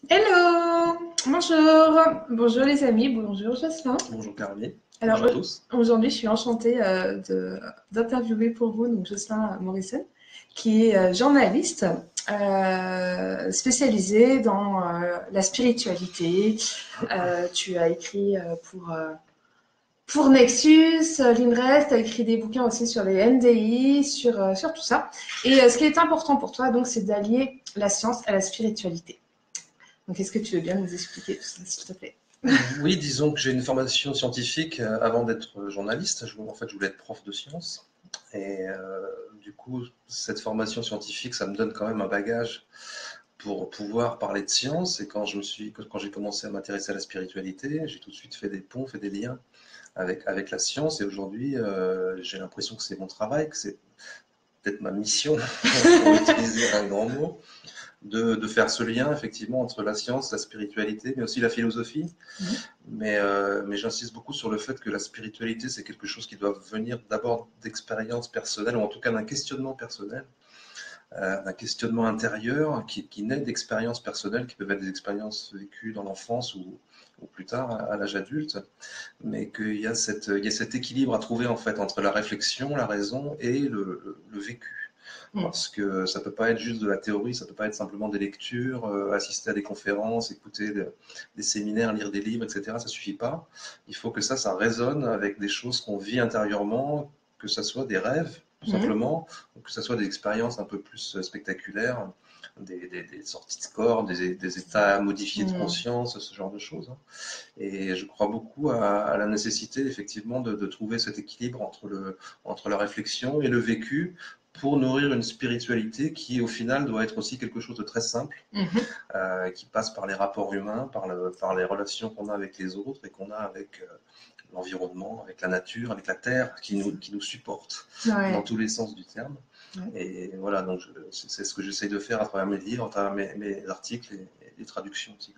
Hello! Bonjour! Bonjour les amis, bonjour Jocelyn. Bonjour Caroline, Alors bonjour à tous. aujourd'hui je suis enchantée d'interviewer pour vous donc Jocelyn Morrison, qui est journaliste spécialisé dans la spiritualité. Tu as écrit pour Nexus, l'INRES, tu as écrit des bouquins aussi sur les NDI, sur tout ça. Et ce qui est important pour toi, donc, c'est d'allier la science à la spiritualité. Donc, est-ce que tu veux bien nous expliquer tout ça, s'il te plaît? Oui, disons que j'ai une formation scientifique avant d'être journaliste. En fait, je voulais être prof de sciences. Et du coup, cette formation scientifique, ça me donne quand même un bagage pour pouvoir parler de science. Et quand j'ai commencé à m'intéresser à la spiritualité, j'ai tout de suite fait des ponts, fait des liens avec la science. Et aujourd'hui, j'ai l'impression que c'est mon travail, que c'est peut-être ma mission, pour utiliser un grand mot, de faire ce lien effectivement entre la science, la spiritualité, mais aussi la philosophie. Mais j'insiste beaucoup sur le fait que la spiritualité, c'est quelque chose qui doit venir d'abord d'expériences personnelles, ou en tout cas d'un questionnement personnel, d'un questionnement intérieur qui naît d'expériences personnelles, qui peuvent être des expériences vécues dans l'enfance ou plus tard à l'âge adulte, mais qu'il y a cet équilibre à trouver en fait entre la réflexion, la raison et le vécu. Parce que ça peut pas être juste de la théorie, ça peut pas être simplement des lectures, assister à des conférences, écouter des séminaires, lire des livres, etc. Ça suffit pas. Il faut que ça résonne avec des choses qu'on vit intérieurement, que ça soit des rêves, tout simplement, ou que ça soit des expériences un peu plus spectaculaires, des sorties de corps, des états modifiés de conscience, ce genre de choses. Et je crois beaucoup à la nécessité, effectivement, de trouver cet équilibre entre la réflexion et le vécu pour nourrir une spiritualité qui, au final, doit être aussi quelque chose de très simple, qui passe par les rapports humains, par les relations qu'on a avec les autres et qu'on a avec l'environnement, avec la nature, avec la terre, qui nous supporte dans tous les sens du terme. Et voilà, donc c'est ce que j'essaye de faire à travers mes livres, à travers mes articles et les traductions aussi.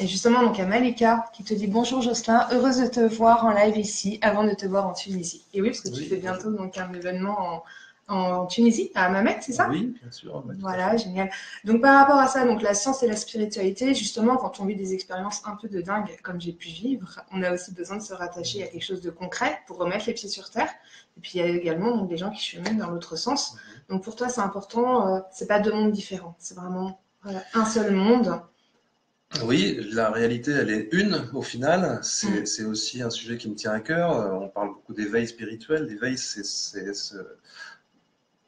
Et justement, donc, il y a Malika qui te dit bonjour Jocelyn, heureuse de te voir en live ici avant de te voir en Tunisie. Et oui, parce que tu fais bientôt donc, un événement en Tunisie, à Mamet, c'est ça? Oui, bien sûr. Voilà, génial. Donc par rapport à ça, donc la science et la spiritualité, justement, quand on vit des expériences un peu de dingue, comme j'ai pu vivre, on a aussi besoin de se rattacher à quelque chose de concret pour remettre les pieds sur terre. Et puis il y a également donc, des gens qui cheminent dans l'autre sens. Donc pour toi, c'est important, c'est pas deux mondes différents, c'est vraiment un seul monde. Oui, la réalité, elle est une au final. C'est aussi un sujet qui me tient à cœur. On parle beaucoup d'éveil spirituel. L'éveil,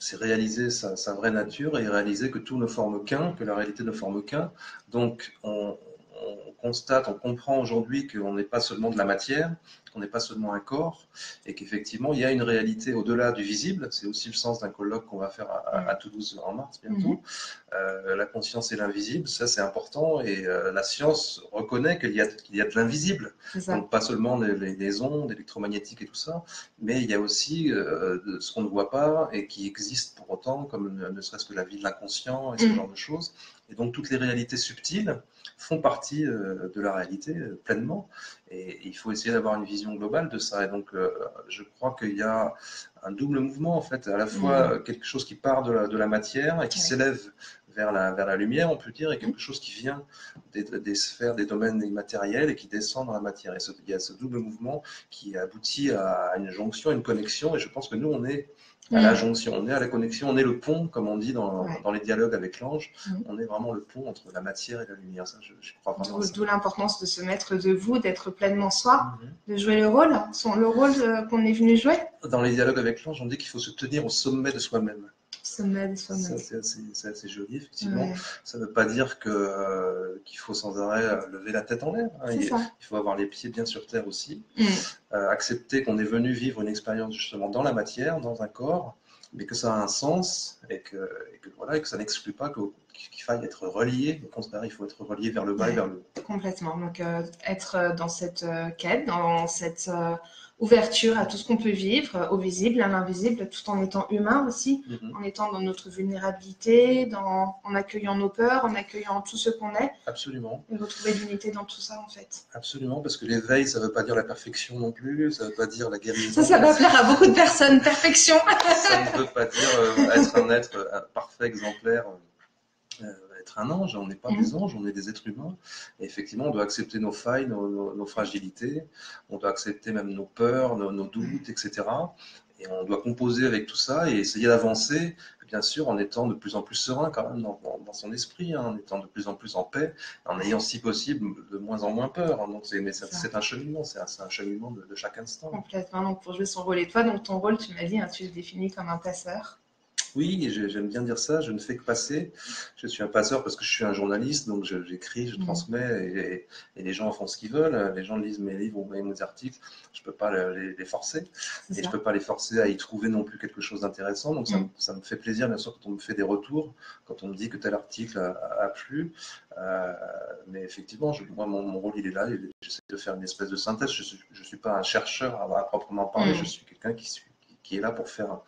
c'est réaliser sa vraie nature et réaliser que tout ne forme qu'un, que la réalité ne forme qu'un. Donc, on constate, on comprend aujourd'hui qu'on n'est pas seulement de la matière, qu'on n'est pas seulement un corps, et qu'effectivement, il y a une réalité au-delà du visible. C'est aussi le sens d'un colloque qu'on va faire à Toulouse en mars bientôt. La conscience et l'invisible, ça c'est important, et la science reconnaît qu'il y a de l'invisible. Donc pas seulement les ondes électromagnétiques et tout ça, mais il y a aussi ce qu'on ne voit pas et qui existe pour autant, comme ne serait-ce que la vie de l'inconscient et ce genre de choses. Et donc toutes les réalités subtiles font partie de la réalité pleinement, et il faut essayer d'avoir une vision globale de ça. Et donc je crois qu'il y a un double mouvement en fait, à la fois quelque chose qui part de la matière et qui s'élève vers la lumière, on peut dire, et quelque chose qui vient des sphères, des domaines immatériels et qui descend dans la matière. Et il y a ce double mouvement qui aboutit à une jonction, à une connexion, et je pense que nous, on est à la jonction, on est à la connexion, on est le pont, comme on dit dans les dialogues avec l'ange, on est vraiment le pont entre la matière et la lumière. Ça, je crois vraiment. D'où l'importance de se mettre debout, d'être pleinement soi, de jouer le rôle qu'on est venu jouer. Dans les dialogues avec l'ange, on dit qu'il faut se tenir au sommet de soi-même. Sommet de soi-même. C'est assez joli, effectivement. Ça ne veut pas dire qu'il faut sans arrêt lever la tête en l'air. Il faut avoir les pieds bien sur terre aussi. Accepter qu'on est venu vivre une expérience justement dans la matière, dans un corps, mais que ça a un sens et que ça n'exclut pas qu'il faille être relié. Au contraire, il faut être relié vers le bas et vers le haut. Complètement. Donc, être dans cette quête, dans cette ouverture à tout ce qu'on peut vivre, au visible, à l'invisible, tout en étant humain aussi, en étant dans notre vulnérabilité, en accueillant nos peurs, en accueillant tout ce qu'on est. Absolument. Et retrouver l'unité dans tout ça, en fait. Absolument, parce que l'éveil, ça ne veut pas dire la perfection non plus, ça ne veut pas dire la guérison. Ça va plaire à beaucoup de personnes, perfection. Ça ne veut pas dire être un être parfait, exemplaire, être un ange, on n'est pas des anges, on est des êtres humains. Et effectivement, on doit accepter nos failles, nos fragilités, on doit accepter même nos peurs, nos doutes, etc. Et on doit composer avec tout ça et essayer d'avancer, bien sûr, en étant de plus en plus serein quand même dans son esprit, hein, en étant de plus en plus en paix, en ayant si possible de moins en moins peur. Hein. Donc c'est un cheminement, c'est un cheminement de chaque instant. Complètement, donc pour jouer son rôle. Et toi, donc ton rôle, tu m'as dit, hein, tu le définis comme un passeur. Oui, j'aime bien dire ça, je ne fais que passer. Je suis un passeur parce que je suis un journaliste, donc j'écris, je transmets et les gens font ce qu'ils veulent. Les gens lisent mes livres ou mes articles, je ne peux pas les forcer. Et je ne peux pas les forcer à y trouver non plus quelque chose d'intéressant. Donc ça me fait plaisir, bien sûr, quand on me fait des retours, quand on me dit que tel article a plu. Mais effectivement, moi, mon rôle, il est là. J'essaie de faire une espèce de synthèse. Je ne suis pas un chercheur à proprement parler, je suis quelqu'un qui est là pour faire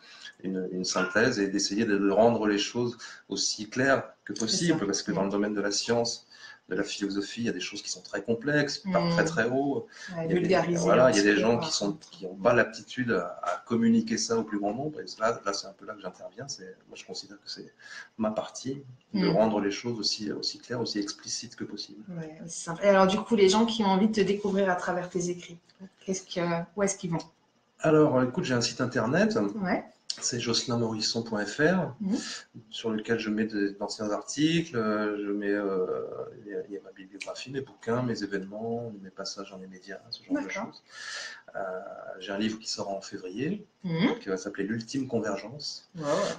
une synthèse et d'essayer de rendre les choses aussi claires que possible, parce que dans le domaine de la science, de la philosophie, il y a des choses qui sont très complexes, par très très haut. Ouais, il y a des gens qui n'ont pas l'aptitude à communiquer ça au plus grand nombre. Et là c'est un peu là que j'interviens. Moi, je considère que c'est ma partie de rendre les choses aussi claires, aussi explicites que possible. Ouais, c'est simple. Et alors, du coup, les gens qui ont envie de te découvrir à travers tes écrits, où est-ce qu'ils vont? Alors, écoute, j'ai un site internet. Ouais. C'est jocelynmorisson.fr, sur lequel je mets d'anciens articles, il y a ma bibliographie, mes bouquins, mes événements, mes passages dans les médias, ce genre de choses. J'ai un livre qui sort en février, qui va s'appeler L'Ultime Convergence,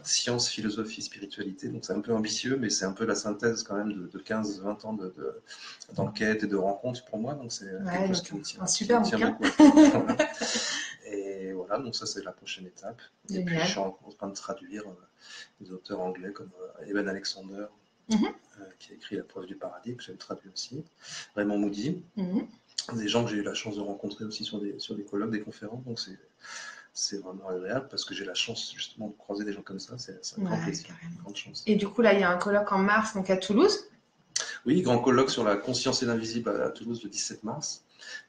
Science, Philosophie, Spiritualité. Donc c'est un peu ambitieux, mais c'est un peu la synthèse quand même de 15-20 ans d'enquête et de rencontres pour moi. Donc c'est quelque chose qui me tient, un super bouquin. Beaucoup. Voilà. Et voilà, donc ça c'est la prochaine étape. Génial. Et puis je suis en train de traduire des auteurs anglais comme Eben Alexander, qui a écrit La Preuve du Paradis, que j'ai traduit aussi, Raymond Moody, des gens que j'ai eu la chance de rencontrer aussi sur des colloques, des conférences. Donc c'est vraiment agréable parce que j'ai la chance justement de croiser des gens comme ça. C'est un grand plaisir, une grande chance. Et du coup là, il y a un colloque en mars, donc à Toulouse. Oui, grand colloque sur la conscience et l'invisible à Toulouse le 17 mars.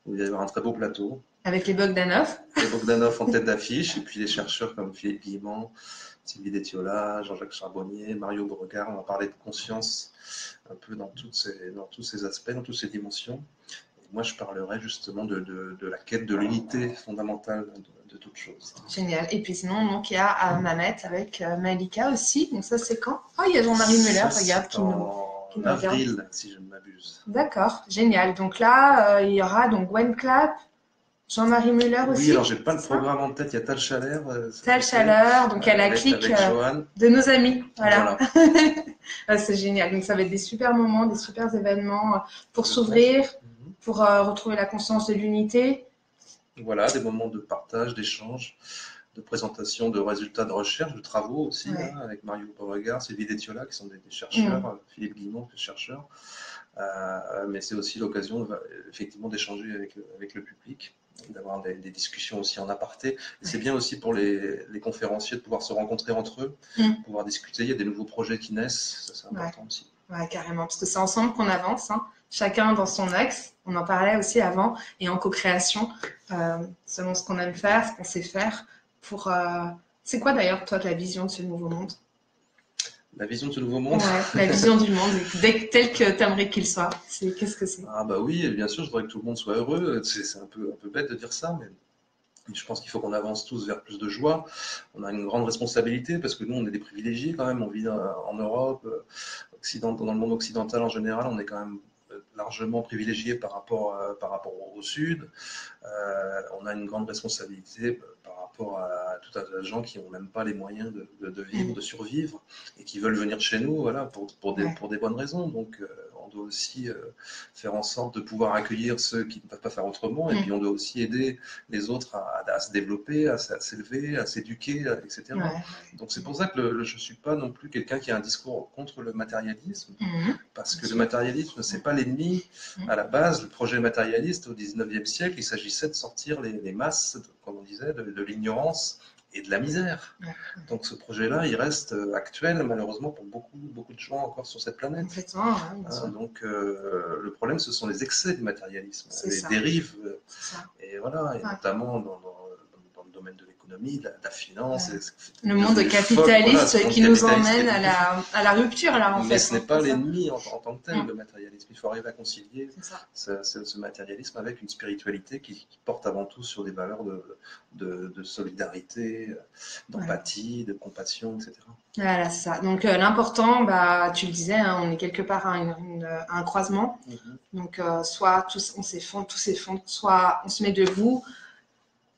Il va y avoir un très beau plateau. Avec les Bogdanov. Les Bogdanov en tête d'affiche, et puis des chercheurs comme Philippe Guillemont, Sylvie Détiola, Jean-Jacques Charbonnier, Mario Beauregard. On va parler de conscience un peu dans tous ces aspects, dans toutes ces dimensions. Et moi, je parlerai justement de la quête de l'unité fondamentale de toute chose. Génial. Et puis sinon, donc, il y a Mamet avec Malika aussi. Donc ça, c'est quand? Oh, il y a Jean-Marie Muller, regarde, qui nous avril, si je ne m'abuse. D'accord, génial. Donc là, il y aura donc Gwen Clapp, Jean-Marie Muller aussi. Oui, alors j'ai pas le programme en tête, il y a Tal Chaleur. Tal Chaleur, donc il y a la clique de nos amis. Voilà. C'est génial. Donc ça va être des super moments, des super événements pour s'ouvrir, pour retrouver la conscience de l'unité. Voilà, des moments de partage, d'échange, de présentation de résultats de recherche, de travaux aussi, avec Mario Beauregard, Sylvie Détiola, qui sont des chercheurs, Philippe Guillemont, chercheur. Mais c'est aussi l'occasion effectivement d'échanger avec le public, d'avoir des discussions aussi en aparté. Et c'est bien aussi pour les conférenciers de pouvoir se rencontrer entre eux, pouvoir discuter. Il y a des nouveaux projets qui naissent, ça c'est important aussi. Ouais, carrément, parce que c'est ensemble qu'on avance, chacun dans son axe. On en parlait aussi avant, et en co-création, selon ce qu'on aime faire, ce qu'on sait faire. C'est quoi d'ailleurs, toi, ta vision de ce nouveau monde? La vision de ce nouveau monde? La vision du monde, tel que tu aimerais qu'il soit. Qu'est-ce que c'est? Ah bah oui, bien sûr, je voudrais que tout le monde soit heureux. C'est un peu bête de dire ça, mais je pense qu'il faut qu'on avance tous vers plus de joie. On a une grande responsabilité parce que nous, on est des privilégiés quand même. On vit en Europe, dans le monde occidental en général, on est quand même largement privilégié par rapport au Sud. On a une grande responsabilité par rapport à tout un tas de gens qui n'ont même pas les moyens de vivre, de survivre, et qui veulent venir chez nous, voilà, pour des bonnes raisons. Donc, on doit aussi faire en sorte de pouvoir accueillir ceux qui ne peuvent pas faire autrement, et puis on doit aussi aider les autres à se développer, à s'élever, à s'éduquer, etc. Donc c'est pour ça que je ne suis pas non plus quelqu'un qui a un discours contre le matérialisme, parce que le matérialisme, ce n'est pas l'ennemi. À la base, le projet matérialiste au XIXe siècle, il s'agissait de sortir les masses, comme on disait, de l'ignorance et de la misère. Donc ce projet-là, il reste actuel, malheureusement, pour beaucoup de gens encore sur cette planète. Donc le problème, ce sont les excès du matérialisme, les dérives. Et voilà, et notamment dans le domaine de l'économie, de la finance. Ouais. Le monde capitaliste voilà, qui nous emmène à la rupture, là, en fait. Mais ce n'est pas l'ennemi en tant que tel, le matérialisme. Il faut arriver à concilier ce matérialisme avec une spiritualité qui porte avant tout sur des valeurs de solidarité, d'empathie, de compassion, etc. Voilà, c'est ça. Donc, l'important, bah, tu le disais, hein, on est quelque part à un croisement. Donc, soit on s'effondre, tout s'effondre, soit on se met debout,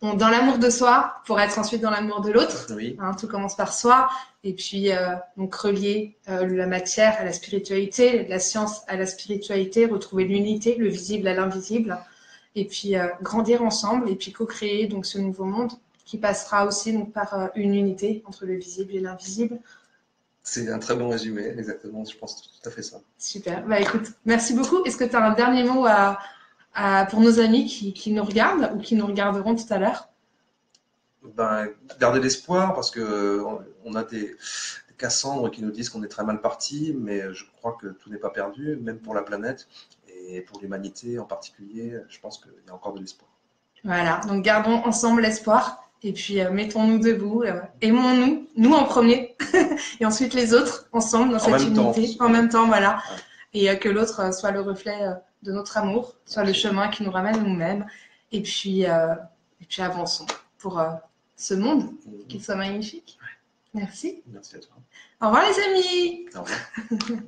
dans l'amour de soi pour être ensuite dans l'amour de l'autre. Oui. Hein, tout commence par soi. Et puis, donc, relier la matière à la spiritualité, la science à la spiritualité, retrouver l'unité, le visible à l'invisible. Et puis, grandir ensemble et puis co-créer donc, ce nouveau monde qui passera aussi donc, par une unité entre le visible et l'invisible. C'est un très bon résumé, exactement. Je pense tout à fait ça. Super. Bah, écoute, merci beaucoup. Est-ce que tu as un dernier mot pour nos amis qui nous regardent ou qui nous regarderont tout à l'heure? Ben, garder l'espoir parce qu'on a des Cassandres qui nous disent qu'on est très mal parti, mais je crois que tout n'est pas perdu, même pour la planète et pour l'humanité en particulier. Je pense qu'il y a encore de l'espoir. Voilà, donc gardons ensemble l'espoir et puis mettons-nous debout, aimons-nous, nous en premier, et ensuite les autres ensemble dans cette unité, en même temps, voilà, et que l'autre soit le reflet de notre amour, soit le chemin qui nous ramène à nous-mêmes, et puis avançons pour ce monde, qu'il soit magnifique. Merci. Merci à toi. Au revoir les amis. Au revoir.